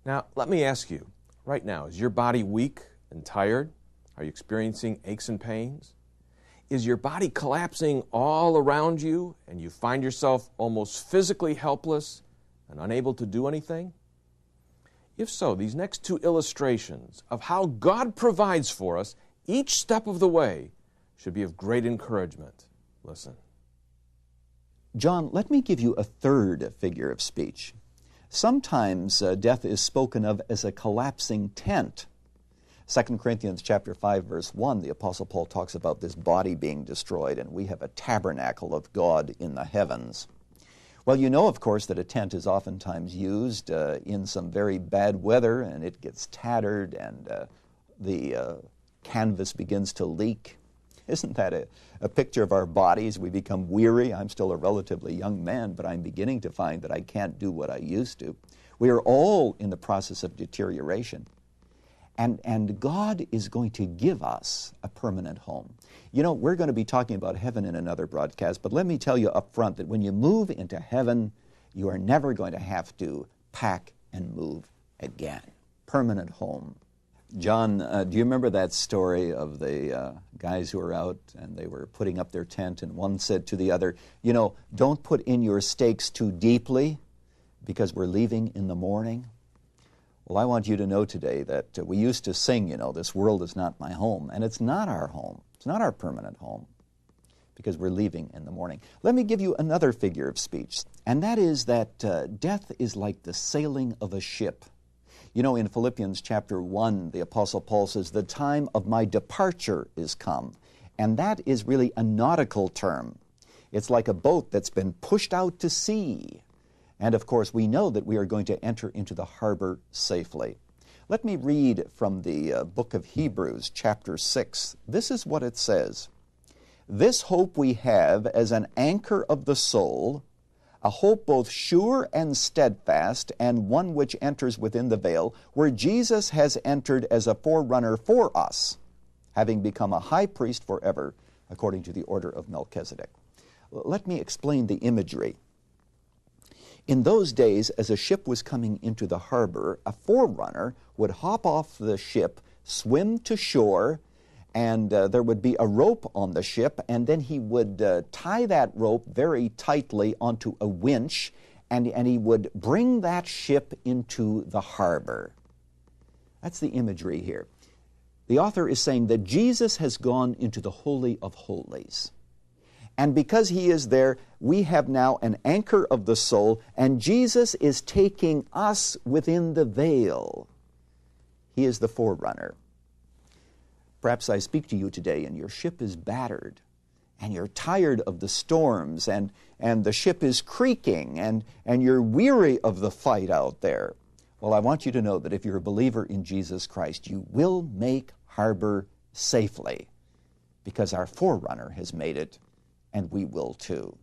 Now, let me ask you, right now, is your body weak and tired? Are you experiencing aches and pains? Is your body collapsing all around you and you find yourself almost physically helpless and unable to do anything? If so, these next two illustrations of how God provides for us each step of the way should be of great encouragement. Listen. John, let me give you a third figure of speech. Sometimes death is spoken of as a collapsing tent. 2 Corinthians chapter 5, verse 1, the Apostle Paul talks about this body being destroyed, and we have a tabernacle of God in the heavens. Well, you know, of course, that a tent is oftentimes used in some very bad weather, and it gets tattered, and the canvas begins to leak. Isn't that a picture of our bodies? We become weary. I'm still a relatively young man, but I'm beginning to find that I can't do what I used to. We are all in the process of deterioration. And God is going to give us a permanent home. You know, we're going to be talking about heaven in another broadcast, but let me tell you up front that when you move into heaven, you are never going to have to pack and move again. Permanent home. John, do you remember that story of the guys who were out and they were putting up their tent, and one said to the other, you know, don't put in your stakes too deeply because we're leaving in the morning? Well, I want you to know today that we used to sing, you know, this world is not my home, and it's not our home. It's not our permanent home because we're leaving in the morning. Let me give you another figure of speech, and that is that death is like the sailing of a ship. You know, in Philippians chapter 1, the Apostle Paul says, the time of my departure is come, and that is really a nautical term. It's like a boat that's been pushed out to sea. And of course, we know that we are going to enter into the harbor safely. Let me read from the book of Hebrews, chapter 6. This is what it says. This hope we have as an anchor of the soul, a hope both sure and steadfast, and one which enters within the veil, where Jesus has entered as a forerunner for us, having become a high priest forever, according to the order of Melchizedek. Let me explain the imagery. In those days, as a ship was coming into the harbor, a forerunner would hop off the ship, swim to shore, and there would be a rope on the ship, and then he would tie that rope very tightly onto a winch, and he would bring that ship into the harbor. That's the imagery here. The author is saying that Jesus has gone into the Holy of Holies. And because he is there, we have now an anchor of the soul, and Jesus is taking us within the veil. He is the forerunner. Perhaps I speak to you today, and your ship is battered, and you're tired of the storms, and the ship is creaking, and you're weary of the fight out there. Well, I want you to know that if you're a believer in Jesus Christ, you will make harbor safely, because our forerunner has made it, and we will too.